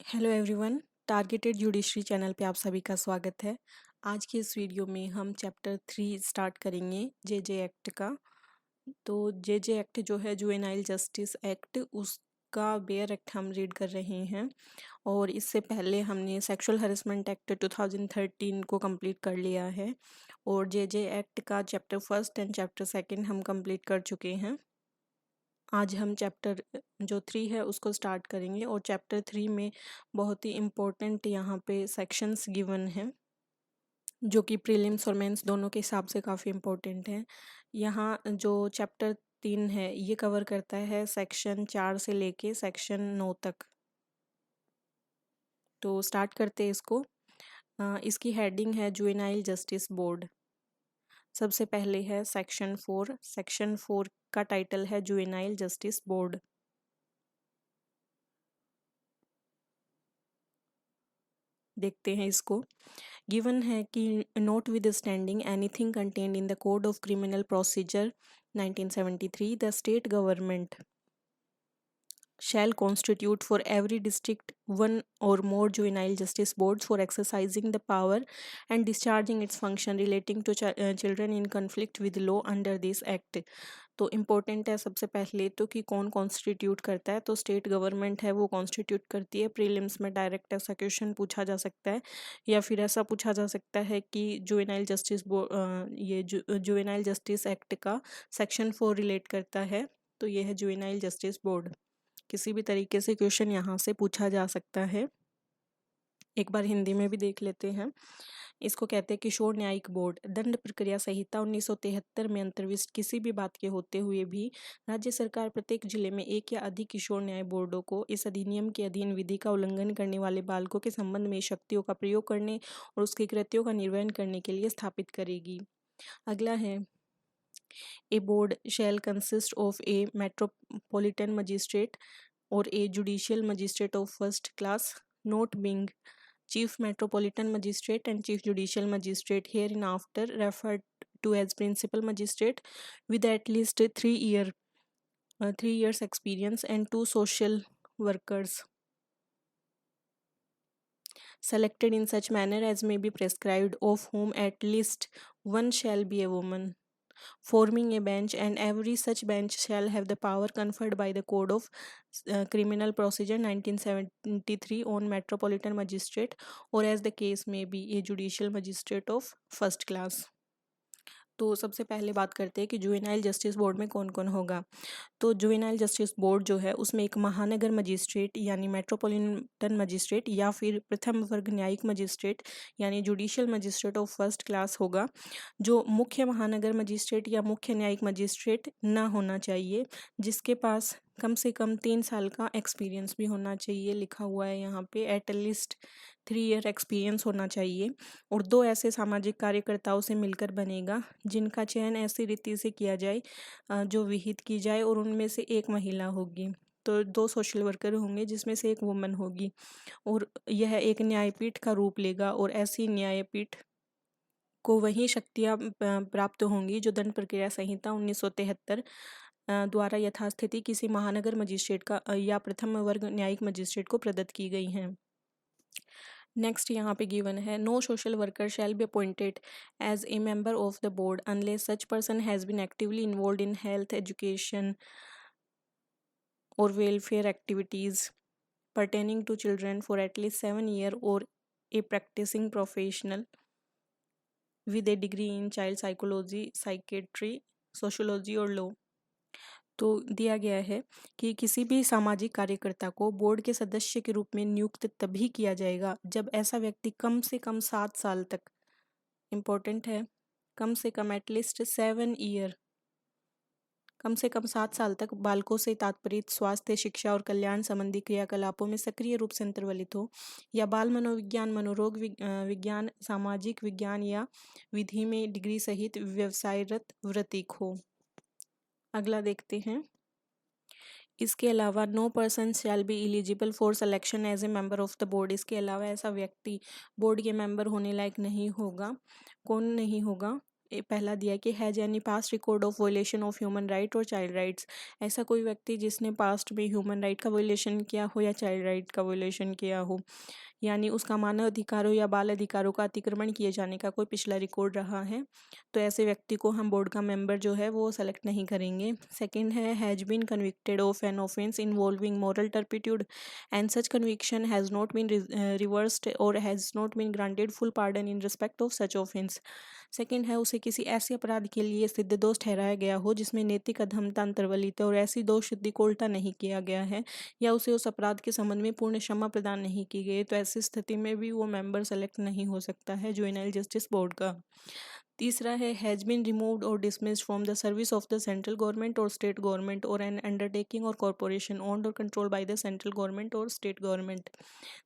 Hello everyone. Targeted judiciary channel पे आप सभी का स्वागत है। आज की इस वीडियो में हम चैप्टर 3 स्टार्ट करेंगे जेजे एक्ट का। तो जेजे एक्ट जो है जुवेनाइल जस्टिस एक्ट, उसका बेयर एक्ट हम रीड कर रहे हैं। और इससे पहले हमने सेक्सुअल हरेसमेंट एक्ट 2013 को कंप्लीट कर लिया है। और जेजे एक्ट का chapter first and chapter second हम कंप्लीट कर चुके हैं। आज हम चैप्टर जो 3 है उसको स्टार्ट करेंगे। और चैप्टर 3 में बहुत ही इम्पोर्टेंट यहाँ पे सेक्शंस गिवन हैं जो कि प्रीलिम्स और मेंस दोनों के हिसाब से काफ़ी इम्पोर्टेंट हैं। यहाँ जो चैप्टर 3 है ये कवर करता है सेक्शन 4 से लेके सेक्शन 9 तक। तो स्टार्ट करते हैं इसको। इसकी हेडिंग है जुवेनाइल जस्टिस बोर्ड। सबसे पहले है सेक्शन 4। सेक्शन 4 का टाइटल है जुवेनाइल जस्टिस बोर्ड। देखते हैं इसको। गिवन है कि note with standing anything contained in the code of criminal procedure 1973 the state government shall constitute for every district one or more juvenile justice boards for exercising the power and discharging its function relating to children in conflict with law under this act। तो important है सबसे पहले तो कि कौन constitute करता है। तो स्टेट गवर्नमेंट है वो कॉन्स्टिट्यूट करती है। प्रीलिम्स में डायरेक्ट ऐसा क्वेश्चन पूछा जा सकता है या फिर ऐसा पूछा जा सकता है कि जुवेनाइल जस्टिस ये जुवेनाइल जस्टिस एक्ट का सेक्शन 4 रिलेट करता है। तो ये है जुवेनाइल जस्टिस बोर्ड। किसी भी तरीके से क्वेश्चन यहाँ से पूछा जा सकता है। एक बार हिंदी में भी देख लेते हैं। इसको कहते हैं किशोर न्यायिक बोर्ड। दंड प्रक्रिया संहिता 1973 में अंतर्विष्ट किसी भी बात के होते हुए भी राज्य सरकार प्रत्येक जिले में एक या अधिक किशोर न्याय बोर्डों को इस अधिनियम के अधीन विधि का उल्लंघन करने वाले बालकों के संबंध में शक्तियों का प्रयोग करने और उसके कृत्यों का निर्वहन करने के लिए स्थापित करेगी। अगला है A board shall consist of a metropolitan magistrate or a judicial magistrate of first class, note being chief metropolitan magistrate and chief judicial magistrate hereinafter referred to as principal magistrate with at least 3 years experience and 2 social workers selected in such manner as may be prescribed, of whom at least one shall be a woman, forming a bench, and every such bench shall have the power conferred by the Code of Criminal Procedure 1973 on Metropolitan Magistrate, or as the case may be, a judicial magistrate of first class। तो सबसे पहले बात करते हैं कि juvenile justice board में कौन कौन होगा। तो जुवेनाइल जस्टिस बोर्ड जो है उसमें एक महानगर मजिस्ट्रेट यानी मेट्रोपॉलिटन मजिस्ट्रेट या फिर प्रथम वर्ग न्यायिक मजिस्ट्रेट यानी judicial magistrate of first class होगा। जो मुख्य महानगर मजिस्ट्रेट या मुख्य न्यायिक मजिस्ट्रेट ना होना चाहिए, जिसके पास कम से कम 3 साल का एक्सपीरियंस भी होना चाहिए। लिखा हुआ है यहाँ पे एट लीस्ट 3 ईयर एक्सपीरियंस होना चाहिए। और 2 ऐसे सामाजिक कार्यकर्ताओं से मिलकर बनेगा जिनका चयन ऐसी रीति से किया जाए जो विहित की जाए, और उनमें से एक महिला होगी। तो 2 सोशल वर्कर होंगे जिसमें से एक वुमन होगी। और यह एक न्यायपीठ का रूप लेगा और ऐसी न्यायपीठ को वही शक्तियाँ प्राप्त होंगी जो दंड प्रक्रिया संहिता 1973 द्वारा यथास्थिति किसी महानगर मजिस्ट्रेट का या प्रथम वर्ग न्यायिक मजिस्ट्रेट को प्रदत्त की गई हैं। नेक्स्ट यहाँ पे गिवन है no social worker shall be appointed as a member of the board unless such person has been actively involved in health education और welfare activities pertaining to children for at least 7 years or a practicing professional with a degree in child psychology, psychiatry, sociology और law। तो दिया गया है कि किसी भी सामाजिक कार्यकर्ता को बोर्ड के सदस्य के रूप में नियुक्त तभी किया जाएगा जब ऐसा व्यक्ति कम से कम 7 साल तक, इम्पोर्टेंट है, कम से कम एटलीस्ट 7 ईयर, कम से कम 7 साल तक बालकों से तात्पर्य स्वास्थ्य, शिक्षा और कल्याण संबंधी क्रियाकलापों में सक्रिय रूप से अंतर्वलित हो, या बाल मनोविज्ञान, मनोरोग विज्ञान, सामाजिक विज्ञान या विधि में डिग्री सहित व्यवसायरत वृत्तिक हो। अगला देखते हैं। इसके अलावा no person shall be eligible for selection as a member of the board. इसके अलावा ऐसा व्यक्ति बोर्ड के मेंबर होने लायक नहीं होगा। कौन नहीं होगा? पहला दिया कि has any past record of वोलेशन of human right और चाइल्ड राइट्स। ऐसा कोई व्यक्ति जिसने पास्ट में ह्यूमन राइट का वोलेशन किया हो या चाइल्ड राइट का वोलेशन किया हो, यानी उसका मानव अधिकारों या बाल अधिकारों का अतिक्रमण किए जाने का कोई पिछला रिकॉर्ड रहा है, तो ऐसे व्यक्ति को हम बोर्ड का मेंबर जो है वो सेलेक्ट नहीं करेंगे। सेकंड है has been convicted of an offence involving moral turpitude and such conviction has not been reversed or has not been granted full pardon in respect of such offence. Second है उसे किसी ऐसे अपराध के लिए सिद्ध दोष ठहराया गया हो जिसमें नैतिक अधमता अंतर्वलित है और ऐसी दोष सिद्धि को उल्टा नहीं किया गया है, या उसे उस अपराध के संबंध में पूर्ण क्षमा प्रदान नहीं की गई, तो ऐसी स्थिति में भी वो मेंबर सेलेक्ट नहीं हो सकता है जुवेनाइल जस्टिस बोर्ड का। तीसरा है हैज बीन रिमूव्ड और dismissed from the service of the central government और स्टेट गवर्नमेंट और एन अंडरटेकिंग और कॉरपोरेशन ओन्ड और control by the central government और स्टेट गवर्नमेंट।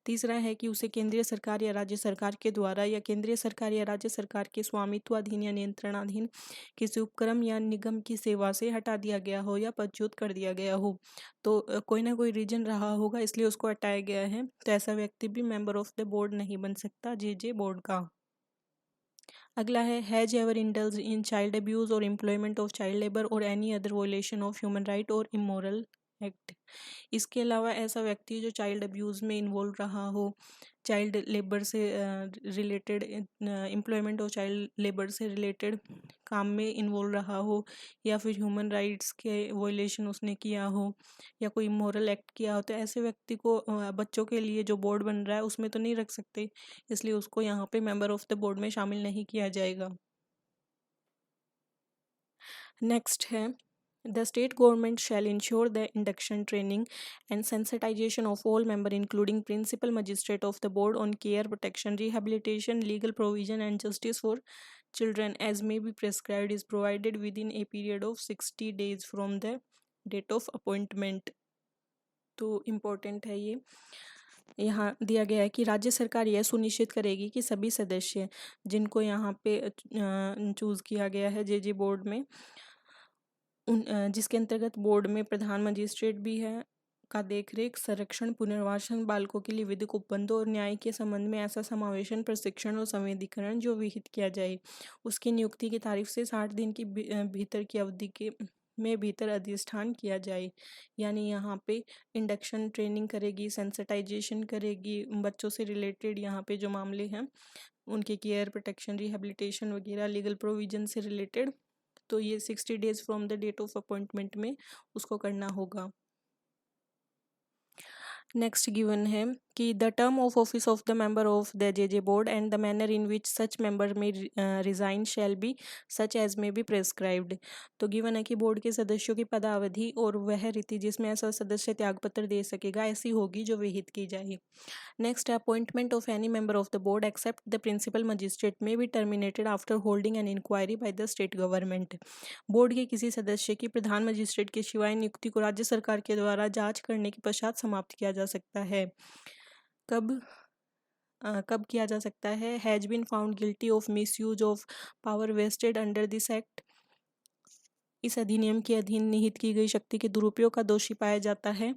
तीसरा है कि उसे केंद्रीय सरकार या राज्य सरकार के द्वारा या केंद्रीय सरकार या राज्य सरकार के स्वामित्वाधीन या नियंत्रणाधीन किसी उपक्रम या निगम की सेवा से हटा दिया गया हो या पदच्युत कर दिया गया हो। तो कोई ना कोई रीजन रहा होगा इसलिए उसको हटाया गया है, तो ऐसा व्यक्ति भी मेंबर ऑफ द बोर्ड नहीं बन सकता जे बोर्ड का। अगला है has ever indulge in child abuse और एम्प्लॉयमेंट ऑफ चाइल्ड लेबर और any other वोलेशन of human right और इमोरल एक्ट। इसके अलावा ऐसा व्यक्ति जो चाइल्ड अब्यूज़ में इन्वॉल्व रहा हो, चाइल्ड लेबर से रिलेटेड एम्प्लॉयमेंट और चाइल्ड लेबर से रिलेटेड काम में इन्वॉल्व रहा हो, या फिर ह्यूमन राइट्स के वोलेशन उसने किया हो, या कोई इमोरल एक्ट किया हो, तो ऐसे व्यक्ति को बच्चों के लिए जो बोर्ड बन रहा है उसमें तो नहीं रख सकते, इसलिए उसको यहाँ पे मेंबर ऑफ द बोर्ड में शामिल नहीं किया जाएगा। नेक्स्ट है the state government shall ensure the induction training and sensitization of all members including principal magistrate of the board on care protection rehabilitation legal provision and justice for children as may be prescribed is provided within a period of 60 days from the date of appointment। तो important है ये। यहाँ दिया गया है कि राज्य सरकार यह सुनिश्चित करेगी कि सभी सदस्य जिनको यहाँ पे चूज़ किया गया है जे बोर्ड में, जिसके अंतर्गत बोर्ड में प्रधान मजिस्ट्रेट भी है, का देखरेख, संरक्षण, पुनर्वासन, बालकों के लिए विधिक उपबंधों और न्याय के संबंध में ऐसा समावेशन, प्रशिक्षण और संवेदीकरण जो विहित किया जाए, उसकी नियुक्ति की तारीख से 60 दिन की भीतर की अवधि के में भीतर अधिष्ठान किया जाए। यानी यहाँ पे इंडक्शन ट्रेनिंग करेगी, सेंसिटाइजेशन करेगी, बच्चों से रिलेटेड यहाँ पे जो मामले हैं उनके केयर, प्रोटेक्शन, रिहेबिलिटेशन वगैरह, लीगल प्रोविजन से रिलेटेड, तो ये 60 days from the date of appointment में उसको करना होगा। नेक्स्ट गिवन है कि the term of office of the member of the J board and the manner in which such member may resign shall be such as may be prescribed. तो given है कि board के सदस्यों की पदावधि और वह रीति जिसमें ऐसा सदस्य त्यागपत्र दे सकेगा ऐसी होगी जो विहित की जाए। नेक्स्ट है appointment of any member of the board except the principal magistrate may be terminated after holding an inquiry by the state government. Board के किसी सदस्य की प्रधान मजिस्ट्रेट के सिवाय नियुक्ति को राज्य सरकार के द्वारा जांच करने के पश्चात समाप्त किया जा सकता है। कब किया जा सकता है? Has been found guilty of misuse of power vested under this act. इस अधिनियम के अधीन निहित की गई शक्ति के दुरुपयोग का दोषी पाया जाता है,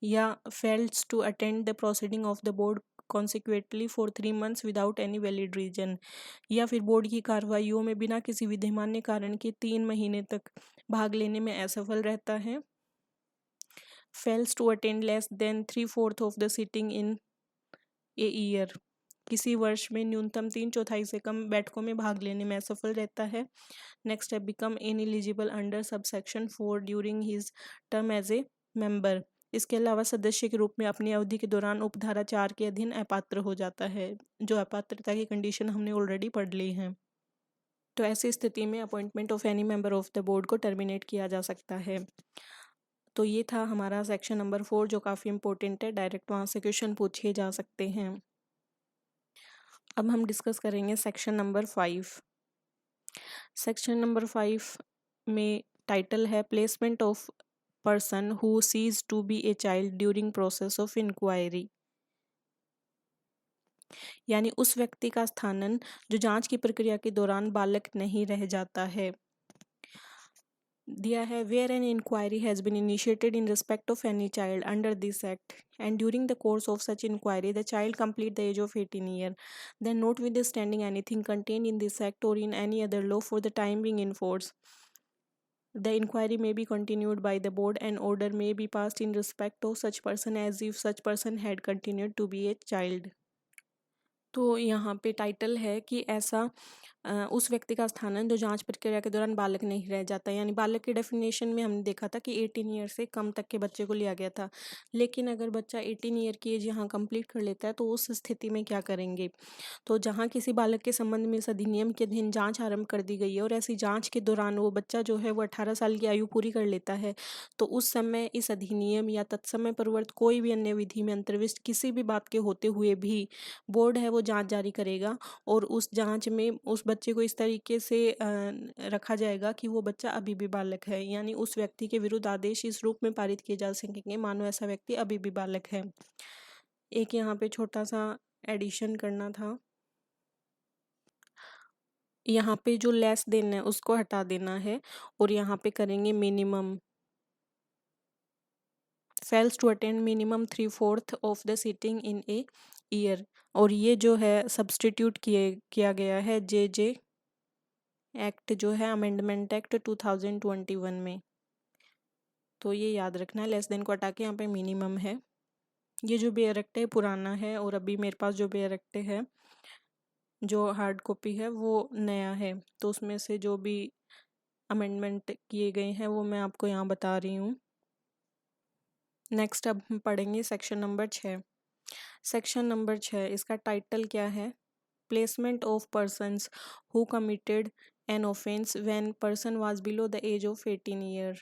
या fails to attend the proceeding of the board consequently for 3 months without any valid reason, या फिर बोर्ड की कार्रवाइयों में बिना किसी विधिमान्य कारण के 3 महीने तक भाग लेने में असफल रहता है। Fails to attend less than 3/4 of the sitting in a year, किसी वर्ष में न्यूनतम 3/4 से कम बैठकों में भाग लेने में असफल रहता है। नेक्स्ट है become ineligible under subsection 4 during his term as a member. इसके अलावा सदस्य के रूप में अपनी अवधि के दौरान उपधारा 4 के अधीन अपात्र हो जाता है, जो अपात्रता की कंडीशन हमने ऑलरेडी पढ़ ली है। तो ऐसी स्थिति में appointment of any member of the board को टर्मिनेट किया जा सकता है। तो ये था हमारा सेक्शन नंबर 4 जो काफ़ी इंपॉर्टेंट है, डायरेक्ट वहाँ से क्वेश्चन पूछे जा सकते हैं। अब हम डिस्कस करेंगे सेक्शन नंबर 5। सेक्शन नंबर 5 में टाइटल है placement of person who ceases to be a child during process of inquiry. यानी उस व्यक्ति का स्थानन जो जांच की प्रक्रिया के दौरान बालक नहीं रह जाता है। दिया है where an inquiry has been initiated in respect of any child under this act and during the course of such inquiry the child complete the age of 18 year, then notwithstanding anything contained in this act or in any other law for the time being in force, the inquiry may be continued by the board and order may be passed in respect of such person as if such person had continued to be a child. तो यहाँ पे title है कि ऐसा उस व्यक्ति का स्थान है जो जांच प्रक्रिया के दौरान बालक नहीं रह जाता। यानी बालक की डेफिनेशन में हमने देखा था कि 18 ईयर से कम तक के बच्चे को लिया गया था, लेकिन अगर बच्चा 18 ईयर की एज यहाँ कंप्लीट कर लेता है तो उस स्थिति में क्या करेंगे। तो जहाँ किसी बालक के संबंध में इस अधिनियम के अधीन जांच आरंभ कर दी गई है और ऐसी जांच के दौरान वो बच्चा जो है वो 18 साल की आयु पूरी कर लेता है, तो उस समय इस अधिनियम या तत्समय प्रवर्त कोई भी अन्य विधि में अंतर्विष्ट किसी भी बात के होते हुए भी बोर्ड है वो जांच जारी करेगा और उस जांच में उस बच्चे को इस तरीके से रखा जाएगा कि वो बच्चा अभी भी बालक है। यानी उस व्यक्ति के विरुद्ध आदेश इस रूप में पारित किए जा सकेंगे मानो ऐसा व्यक्ति अभी भी बालक है। एक यहाँ पे छोटा सा एडिशन करना था, यहाँ पे जो लेस देना है उसको हटा देना है और यहाँ पे करेंगे minimum fails to attend minimum 3/4 of the sitting in a year, और ये जो है सब्सटीट्यूट किया गया है जे एक्ट जो है अमेंडमेंट एक्ट 2021 में। तो ये याद रखना है, लेस देन को हटा के यहाँ पे मिनिमम है। ये जो बेयर एक्ट है पुराना है और अभी मेरे पास जो बेयर एक्ट है जो हार्ड कॉपी है वो नया है, तो उसमें से जो भी अमेंडमेंट किए गए हैं वो मैं आपको यहाँ बता रही हूँ। नेक्स्ट अब हम पढ़ेंगे सेक्शन नंबर 6। सेक्शन नंबर 6 इसका टाइटल क्या है, placement of persons who committed an offence when person was below the age of 18 year.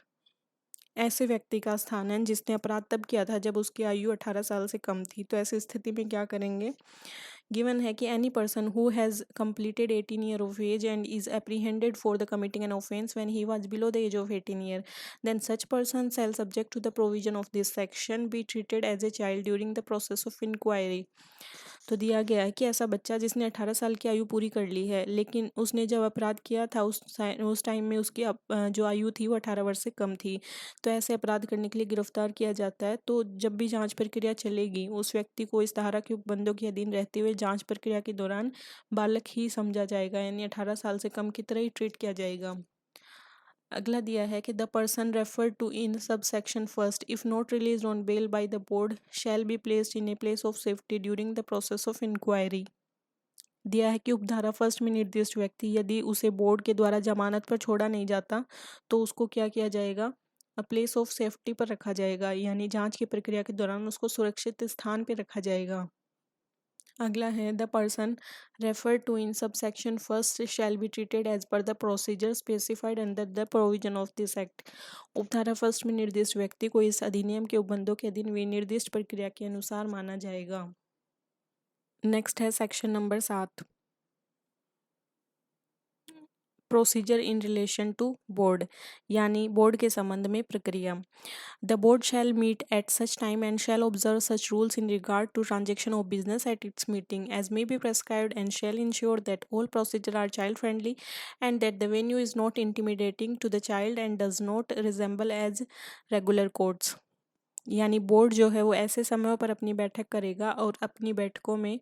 ऐसे व्यक्ति का स्थान है जिसने अपराध तब किया था जब उसकी आयु 18 साल से कम थी। तो ऐसी स्थिति में क्या करेंगे, गिवन है कि any person who has completed 18 year of age and is apprehended for the committing an offence when he was below the age of 18 year, then such person shall subject to the provision of this section be treated as a child during the process of inquiry। तो दिया गया है कि ऐसा बच्चा जिसने 18 साल की आयु पूरी कर ली है लेकिन उसने जब अपराध किया था उस टाइम में उसकी जो आयु थी वो 18 वर्ष से कम थी, तो ऐसे अपराध करने के लिए गिरफ्तार किया जाता है। तो जब भी जांच प्रक्रिया चलेगी उस व्यक्ति को इस धारा के उपबंधों के अधीन रहते हुए जांच प्रक्रिया के दौरान बालक ही समझा जाएगा, यानी 18 साल से कम की तरह ही ट्रीट किया जाएगा। अगला दिया है कि the person referred to in sub section first if not release on bail by the board shall be placed in a place of safety during the process of inquiry. दिया है कि उपधारा फर्स्ट में निर्दिष्ट व्यक्ति यदि उसे बोर्ड के द्वारा जमानत पर छोड़ा नहीं जाता तो उसको क्या किया जाएगा, अ प्लेस ऑफ सेफ्टी पर रखा जाएगा, यानी जांच की प्रक्रिया के दौरान उसको सुरक्षित स्थान पर रखा जाएगा। अगला है the person refer to in sub section first shall be treated as per the procedure specified under the provision of this act. उपधारा फर्स्ट में निर्दिष्ट व्यक्ति को इस अधिनियम के उपबंधों के अधीन विनिर्दिष्ट प्रक्रिया के अनुसार माना जाएगा। नेक्स्ट है section number 7, procedure in relation to board, यानी बोर्ड के संबंध में प्रक्रिया। The board shall meet at such time and shall observe such rules in regard to transaction of business at its meeting as may be prescribed and shall ensure that all procedure are child friendly and that the venue is not intimidating to the child and does not resemble as regular courts. यानी board जो है वो ऐसे समय पर अपनी बैठक करेगा और अपनी बैठकों में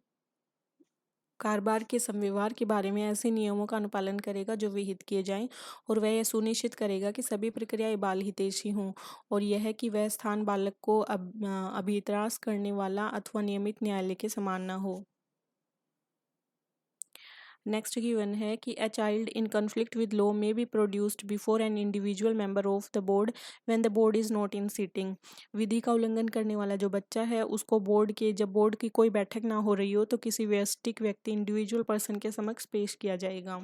कारोबार के संव्यवहार के बारे में ऐसे नियमों का अनुपालन करेगा जो विहित किए जाएं और वह यह सुनिश्चित करेगा कि सभी प्रक्रियाएं बाल हितैषी हों और यह है कि वह स्थान बालक को अभित्रास करने वाला अथवा नियमित न्यायालय के समान न हो। नेक्स्ट गिवन है कि a child in conflict with law may be produced before an individual member of the board when the board is not in sitting. विधि का उल्लंघन करने वाला जो बच्चा है उसको जब बोर्ड की कोई बैठक ना हो रही हो तो किसी व्यष्टिक व्यक्ति इंडिविजुअल पर्सन के समक्ष पेश किया जाएगा।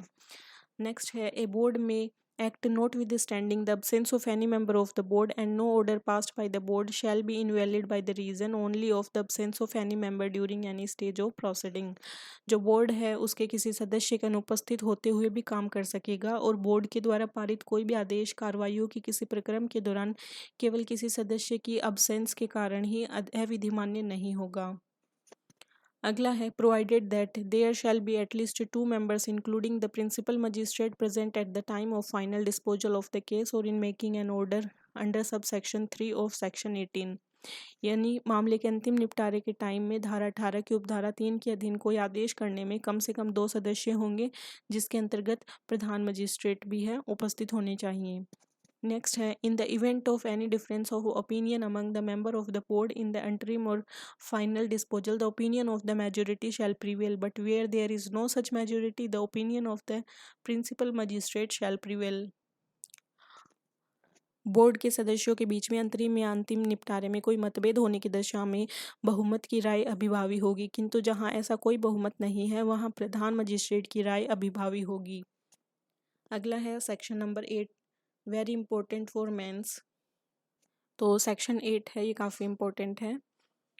नेक्स्ट है ए बोर्ड में act notwithstanding the absence of any member of the board and no order passed by the board shall be invalid by the reason only of the absence of any member during any stage of proceeding। जो board है उसके किसी सदस्य के अनुपस्थित होते हुए भी काम कर सकेगा और बोर्ड के द्वारा पारित कोई भी आदेश कार्रवाइयों की किसी प्रक्रम के दौरान केवल किसी सदस्य की अब्सेंस के कारण ही अविधिमान्य नहीं होगा। अगला है provided that there shall be at least 2 members including the principal magistrate present at the time of final disposal of the case और in making an order under sub section 3 of section 18। यानी मामले के अंतिम निपटारे के टाइम में धारा 18 की उपधारा 3 के अधीन कोई आदेश करने में कम से कम 2 सदस्य होंगे, जिसके अंतर्गत प्रधान मजिस्ट्रेट भी है, उपस्थित होने चाहिए। नेक्स्ट है in the event of any difference of opinion among the member of the board in the अंतरिम और final disposal the opinion of the majority shall prevail but where there is no such majority the opinion of the principal magistrate shall prevail. Board के सदस्यों के बीच में अंतरिम या अंतिम निपटारे में कोई मतभेद होने की दशा में बहुमत की राय अभिभावी होगी, किंतु जहां ऐसा कोई बहुमत नहीं है वहां प्रधान मजिस्ट्रेट की राय अभिभावी होगी। अगला है section number 8, very important for mains. तो सेक्शन 8 है, ये काफ़ी इंपॉर्टेंट है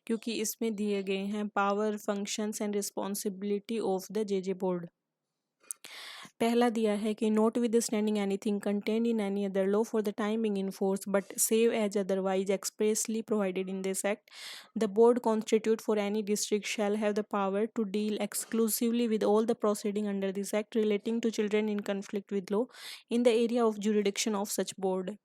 क्योंकि इसमें दिए गए हैं power, functions and responsibility of the JJ board. पहला दिया है कि notwithstanding anything contained in any other law for the time being in force but save as otherwise expressly provided in this act the board constituted for any district shall have the power to deal exclusively with all the proceeding under this act relating to children in conflict with law in the area of jurisdiction of such board।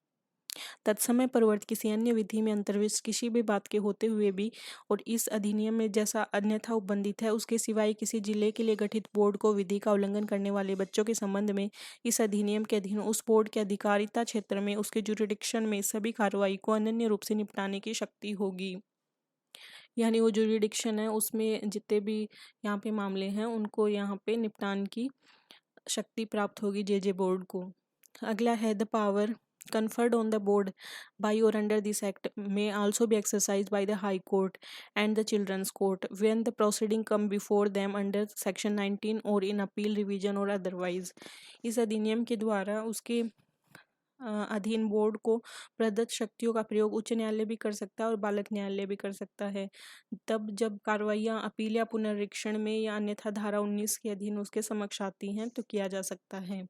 तत्समय परवर्त किसी अन्य विधि में अंतर्विष्ट किसी भी बात के होते हुए भी और इस अधिनियम में जैसा अन्यथा उपबंधित है उसके सिवाय किसी जिले के लिए गठित बोर्ड को विधि का उल्लंघन करने वाले बच्चों के संबंध में इस अधिनियम के अधीन उस बोर्ड के अधिकारिता क्षेत्र में उसके जुरिडिक्शन में सभी कार्रवाई को अनन्य रूप से निपटाने की शक्ति होगी। यानी वो जुरिडिक्शन है उसमें जितने भी यहाँ पे मामले हैं उनको यहाँ पे निपटान की शक्ति प्राप्त होगी जेजे बोर्ड को। अगला है the power conferred on the board by or under this act may also be exercised by the high court and the children's court when the proceeding come before them under section 19 or in appeal revision or otherwise। इस अधिनियम के द्वारा उसके अधीन board को प्रदत्त शक्तियों का प्रयोग उच्च न्यायालय भी कर सकता है और बालक न्यायालय भी कर सकता है, तब जब कार्रवाइयाँ अपील या पुनरीक्षण में या अन्यथा धारा 19 के अधीन उसके समक्ष आती हैं तो किया जा सकता है।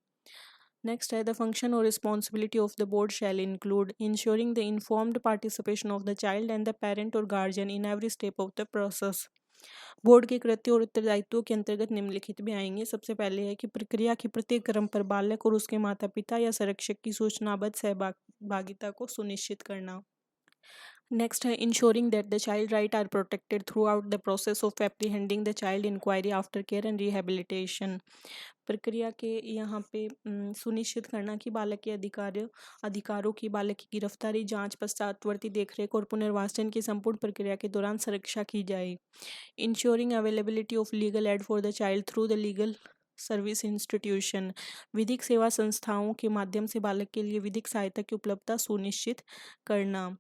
नेक्स्ट है द फंक्शन और responsibility of the board shall include ensuring the informed participation of the child and the parent और guardian in every step of the process. Board के कृत्य और उत्तरदायित्वों के अंतर्गत निम्नलिखित भी आएंगे। सबसे पहले है कि प्रक्रिया के प्रत्येक क्रम पर बालक और उसके माता पिता या संरक्षक की सूचनाबद्ध सहभागिता को सुनिश्चित करना। नेक्स्ट है ensuring that the child right are protected throughout the process of apprehending the child inquiry after care and rehabilitation. प्रक्रिया के यहाँ पे सुनिश्चित करना कि बालक के अधिकारों की बालक की गिरफ्तारी, जांच, पश्चातवर्ती देखरेख और पुनर्वासन की संपूर्ण प्रक्रिया के दौरान सुरक्षा की जाए। Ensuring availability of legal aid for the child through the legal service institution. विधिक सेवा संस्थाओं के माध्यम से बालक के लिए विधिक सहायता की उपलब्धता सुनिश्चित करना।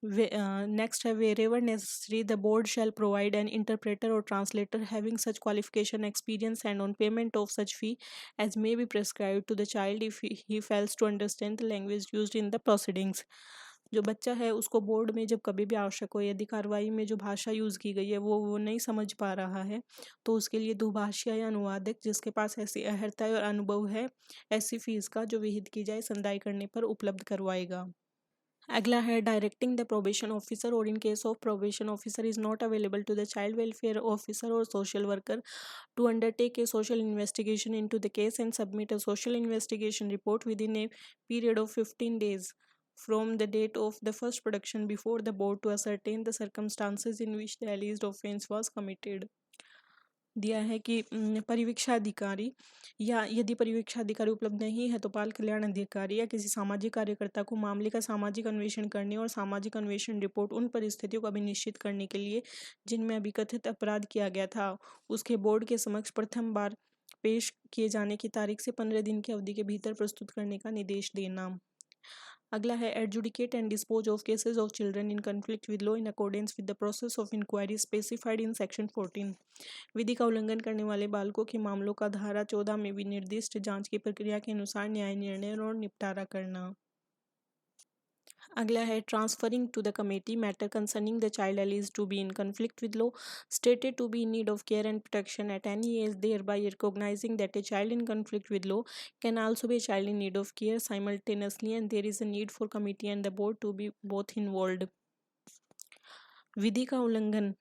नेक्स्ट है wherever necessary the board shall provide an interpreter or translator having such qualification, experience and on payment of such fee as may be prescribed to the child if he fails to understand the language used in the proceedings। जो बच्चा है उसको board में जब कभी भी आवश्यक हो, यदि कार्रवाई में जो भाषा यूज़ की गई है वो नहीं समझ पा रहा है तो उसके लिए दुभाषिया या अनुवादक जिसके पास ऐसी अहर्ता और अनुभव है ऐसी फीस का जो विहित की जाए संदाई करने पर उपलब्ध करवाएगा। अगला है डायरेक्टिंग द प्रोबेशन ऑफिसर और in case of probation officer is not available to the child welfare officer और social worker to undertake a social investigation into the case and submit a social investigation report within a period of 15 days from the date of the first production before the board to ascertain the circumstances in which the alleged offence was committed। दिया है कि परिवीक्षा अधिकारी या यदि परिवीक्षा अधिकारी उपलब्ध नहीं है तो बाल कल्याण अधिकारी या किसी सामाजिक कार्यकर्ता को मामले का सामाजिक अन्वेषण करने और सामाजिक अन्वेषण रिपोर्ट उन परिस्थितियों का निश्चित करने के लिए जिनमें अभिकथित अपराध किया गया था उसके बोर्ड के समक्ष प्रथम बार पेश किए जाने की तारीख से 15 दिन की अवधि के भीतर प्रस्तुत करने का निर्देश देना। अगला है adjudicate and dispose of cases of children in conflict with law in accordance with the process of inquiry specified in section 14। विधि का उल्लंघन करने वाले बालकों के मामलों का धारा 14 में भी निर्दिष्ट जांच की प्रक्रिया के अनुसार न्याय निर्णय और निपटारा करना। अगला है transferring to the committee matter concerning the child alleged to be in conflict with law stated to be in need of care and protection at any age, thereby recognizing that a child in conflict with law can also be a child in need of care simultaneously and there is a need for committee and the board to be both involved। विधि का उल्लंघन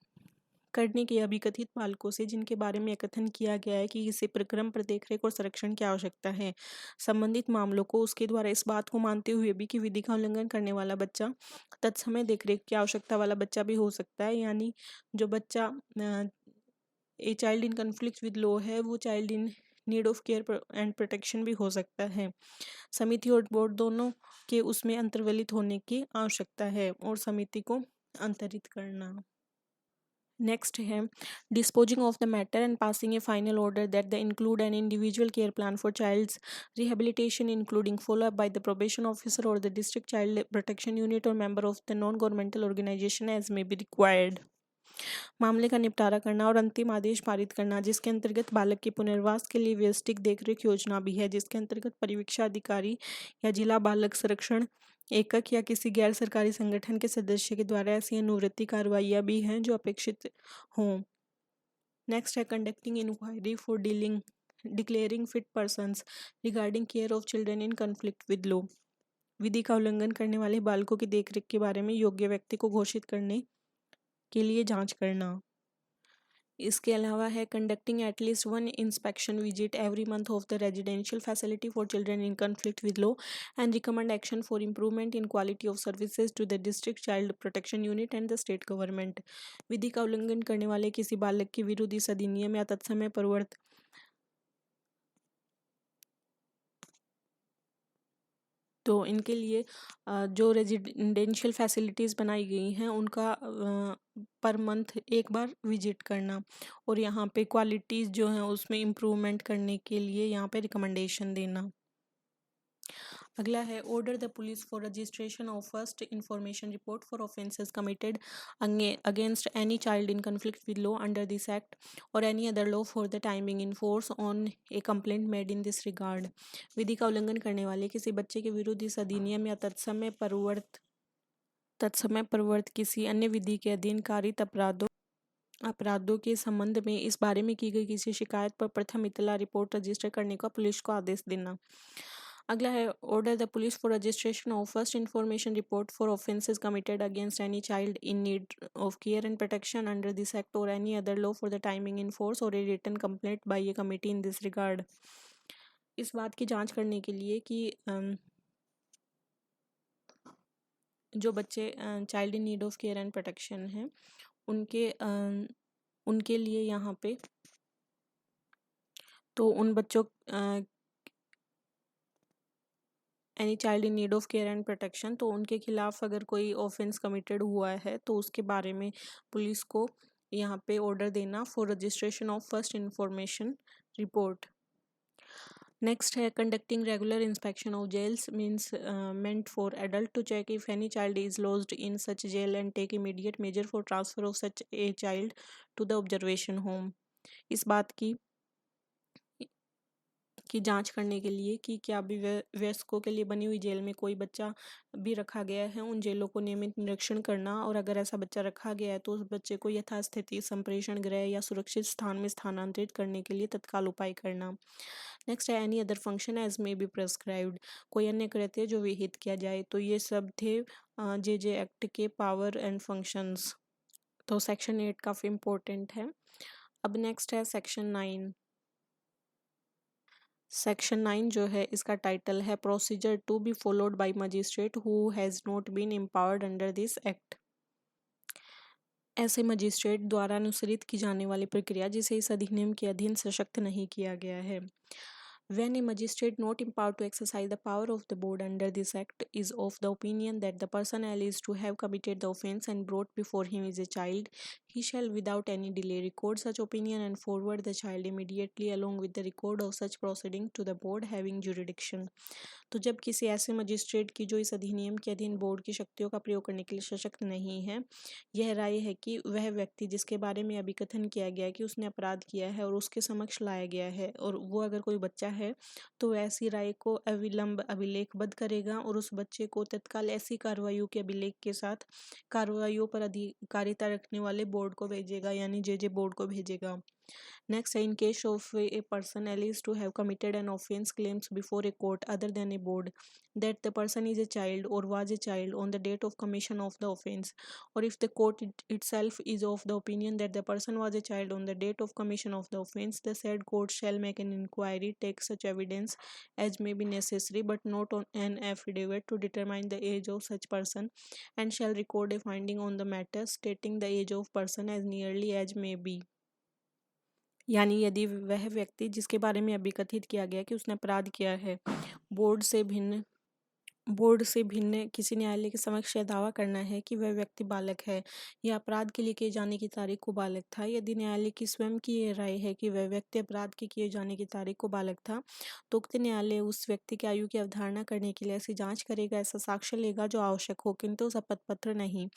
करने के अभिकथित बालकों से जिनके बारे में कथन किया गया है कि इसे प्रक्रम पर देखरेख और संरक्षण की आवश्यकता है। संबंधित मामलों को उसके द्वारा इस बात को मानते हुए भी कि विधि का उल्लंघन करने वाला बच्चा तत्समय देखरेख की आवश्यकता वाला बच्चा भी हो सकता है, यानी जो बच्चा a child in conflict with law है वो child in need of care and protection भी हो सकता है। समिति और बोर्ड दोनों के उसमें अंतर्वलित होने की आवश्यकता है और समिति को अंतरित करना। नेक्स्ट है disposing of the matter and passing a final order that the include an individual care plan for child's rehabilitation including follow up by the probation officer और the district child protection unit और member of the non governmental organisation as may be required. मामले का निपटारा करना और अंतिम आदेश पारित करना, जिसके अंतर्गत बालक के पुनर्वास के लिए व्यवस्थित देखरेख योजना भी है, जिसके अंतर्गत परिवीक्षा अधिकारी या जिला बालक संरक्षण एकक या किसी गैर सरकारी संगठन के सदस्य के द्वारा ऐसी अनुवृत्ति कार्रवाइयाँ भी हैं जो अपेक्षित हों। नेक्स्ट है conducting inquiry for declaring fit persons regarding care of children in conflict with law. विधि का उल्लंघन करने वाले बालकों की देखरेख के बारे में योग्य व्यक्ति को घोषित करने के लिए जांच करना। इसके अलावा है conducting at least one inspection visit every month of the residential facility for children in conflict with law and recommend action for improvement in quality of services to the district child protection unit and the state government. विधि का उल्लंघन करने वाले किसी बालक के विरुद्ध इस अधिनियम या तत्समय प्रवर्त तो इनके लिए जो रेजिडेंशियल फैसिलिटीज़ बनाई गई हैं उनका पर मंथ एक बार विजिट करना और यहाँ पे क्वालिटीज़ जो हैं उसमें इम्प्रूवमेंट करने के लिए यहाँ पे रिकमेंडेशन देना। अगला है order the police for registration of first information report for offences committed against any child in conflict with law under this act और any other law for the time being in force on a complaint made in this regard. विधि का उल्लंघन करने वाले किसी बच्चे के विरुद्ध इस अधिनियम या तत्समय प्रवर्त किसी अन्य विधि के अधीन कारित अपराधों के संबंध में इस बारे में की गई किसी शिकायत पर प्रथम इतला रिपोर्ट रजिस्टर करने का पुलिस को आदेश देना। अगला है order the police for registration of first information report for offences committed against any child in need of care and protection under this act और any other law for the timing in force और a written complaint by a committee in this regard. इस बात की जांच करने के लिए कि जो बच्चे child in need of care and protection हैं उनके लिए यहाँ पे तो उन बच्चों any child in need of care and protection तो उनके खिलाफ अगर कोई ऑफेंस कमिटेड हुआ है तो उसके बारे में पुलिस को यहाँ पे ऑर्डर देना for registration of first information report. Next है conducting regular inspection of jails means meant for adult to check if any child is lodged in such jail and take immediate measure for transfer of such a child to the observation home। इस बात की जांच करने के लिए कि क्या भी वयस्कों के लिए बनी हुई जेल में कोई बच्चा भी रखा गया है, उन जेलों को नियमित निरीक्षण करना और अगर ऐसा बच्चा रखा गया है तो उस बच्चे को यथास्थिति संप्रेषण गृह या सुरक्षित स्थान में स्थानांतरित करने के लिए तत्काल उपाय करना। नेक्स्ट है any other function as may be prescribed, कोई अन्य कृत्य जो विहित किया जाए। तो ये सब थे जे एक्ट के पावर एंड फंक्शंस। तो सेक्शन 8 काफ़ी इम्पोर्टेंट है। अब नेक्स्ट है सेक्शन 9। सेक्शन 9 जो है इसका टाइटल है procedure to be followed by magistrate who has not been empowered under this act. ऐसे मजिस्ट्रेट द्वारा अनुसरित की जाने वाली प्रक्रिया जिसे इस अधिनियम के अधीन सशक्त नहीं किया गया है। When a magistrate not empowered to exercise the power of the board under this act is of the opinion that the person alleged to have committed the offence and brought before him is a child, he shall without any delay record such opinion and forward the child immediately along with the record of such proceeding to the board having jurisdiction। तो जब किसी ऐसे magistrate की जो इस अधिनियम के अधीन बोर्ड की शक्तियों का प्रयोग करने के लिए सशक्त नहीं है, यह राय है कि वह व्यक्ति जिसके बारे में अभी कथन किया गया कि उसने अपराध किया है और उसके समक्ष लाया गया है और वो अगर कोई बच्चा है तो ऐसी राय को अविलंब अभिलेखबद्ध करेगा और उस बच्चे को तत्काल ऐसी कार्रवाइयों के अभिलेख के साथ कार्रवाइयों पर अधिकारिता रखने वाले बोर्ड को भेजेगा, यानी जे बोर्ड को भेजेगा। Next, in case of a person alleged to have committed an offense, claims before a court other than a board that the person is a child or was a child on the date of commission of the offense, or if the court itself is of the opinion that the person was a child on the date of commission of the offense, the said court shall make an inquiry, take such evidence as may be necessary, but not on an affidavit to determine the age of such person, and shall record a finding on the matter stating the age of person as nearly as may be. यानी यदि वह व्यक्ति जिसके बारे में अभी कथित किया गया कि उसने अपराध किया है, बोर्ड से भिन्न किसी न्यायालय के समक्ष यह दावा करना है कि वह व्यक्ति बालक है या अपराध के लिए किए जाने की तारीख को बालक था, यदि न्यायालय की स्वयं की यह राय है कि वह व्यक्ति अपराध के किए जाने की तारीख को बालक था, तो उक्त न्यायालय उस व्यक्ति की आयु की अवधारणा करने के लिए ऐसी जांच करेगा, ऐसा साक्ष्य लेगा जो आवश्यक हो, किंतु शपथ पत्र नहीं,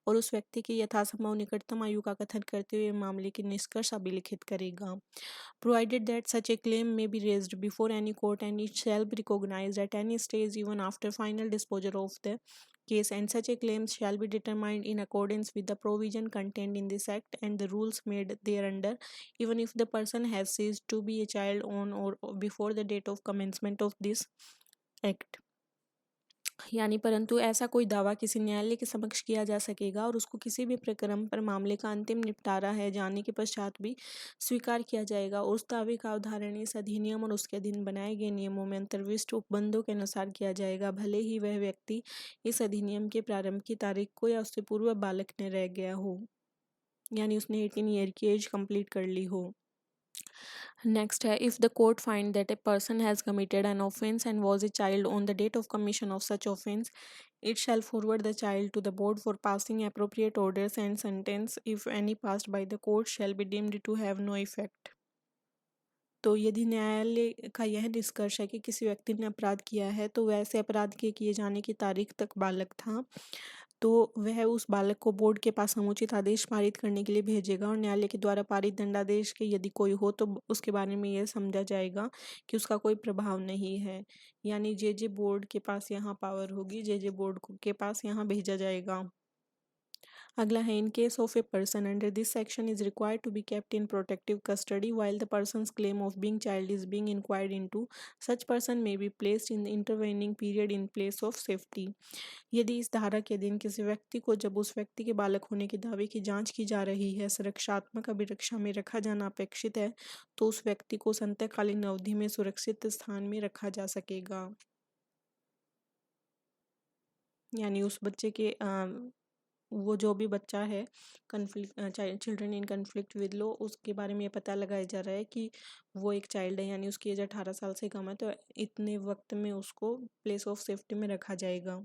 और उस व्यक्ति की यथासंभव निकटतम आयु का कथन करते हुए मामले की निष्कर्ष अभिलिखित करेगा। Provided that such a claim may be raised before any court and it shall be recognized at any stage even after final disposal of the case, and such a claim shall be determined in accordance with the provision contained in this act and the rules made thereunder, even if the person has ceased to be a child on or before the date of commencement of this act. यानी परंतु ऐसा कोई दावा किसी न्यायालय के समक्ष किया जा सकेगा और उसको किसी भी प्रकरण पर मामले का अंतिम निपटारा है जाने के पश्चात भी स्वीकार किया जाएगा, और उस दावे का अवधारण इस अधिनियम और उसके अधीन बनाए गए नियमों में अंतर्विष्ट उपबंधों के अनुसार किया जाएगा, भले ही वह व्यक्ति इस अधिनियम के प्रारंभ की तारीख को या उससे पूर्व बालक न रह गया हो, यानी उसने 18 ईयर की एज कंप्लीट कर ली हो। नेक्स्ट है, if the court find that a person has committed an offence and was a child on the date of commission of such offence, it shall forward the child to the board for passing appropriate orders, and sentence, if any passed by the court, shall be deemed to have no effect. तो यदि न्यायालय का यह निष्कर्ष है कि किसी व्यक्ति ने अपराध किया है तो वैसे अपराध के किए जाने की तारीख तक बालक था, तो वह उस बालक को बोर्ड के पास समुचित आदेश पारित करने के लिए भेजेगा, और न्यायालय के द्वारा पारित दंडादेश के यदि कोई हो तो उसके बारे में यह समझा जाएगा कि उसका कोई प्रभाव नहीं है, यानी जे बोर्ड के पास यहाँ पावर होगी, जे बोर्ड के पास यहाँ भेजा जाएगा। अगला है, in case of a person under this section is required to be kept in protective custody while the person's claim of being child is being inquired into, such person may be placed in the intervening period in place of safety. यदि इस धारा के अधीन किसी व्यक्ति को जब उस व्यक्ति के बालक होने के दावे की जांच की जा रही है सुरक्षात्मक अभिरक्षा में रखा जाना अपेक्षित है, तो उस व्यक्ति को संतकालीन अवधि में सुरक्षित स्थान में रखा जा सकेगा, यानी उस बच्चे के वो जो भी बच्चा है conflict children in conflict with law, उसके बारे में ये पता लगाया जा रहा है कि वो एक चाइल्ड है, यानी उसकी एज 18 साल से कम है, तो इतने वक्त में उसको प्लेस ऑफ सेफ्टी में रखा जाएगा।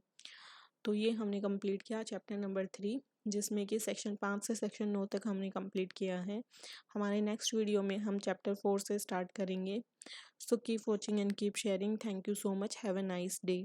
तो ये हमने कंप्लीट किया चैप्टर नंबर 3, जिसमें कि सेक्शन 5 से सेक्शन 9 तक हमने कंप्लीट किया है। हमारे नेक्स्ट वीडियो में हम चैप्टर 4 से स्टार्ट करेंगे। So keep watching and keep sharing. Thank you so much. Have a nice day.